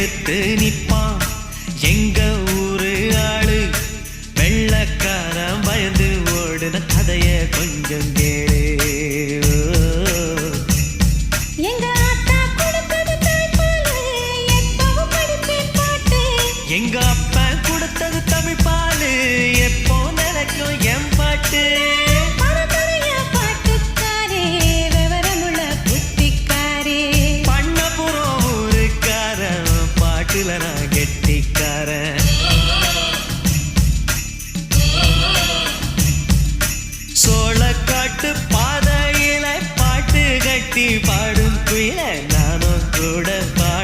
எடுத்து நிப்பான் எங்க ஊரு ஆளு. வெள்ளக்காரன் பயந்து ஓடுன கதைய கொஞ்சம் கேளு. எங்க அப்பா கொடுத்தது தமிழ் பாலு எப்போ நினைக்கும் என் பாட்டு. பண்ணபுரம் ஊருக்காரன் பாட்டுல நான்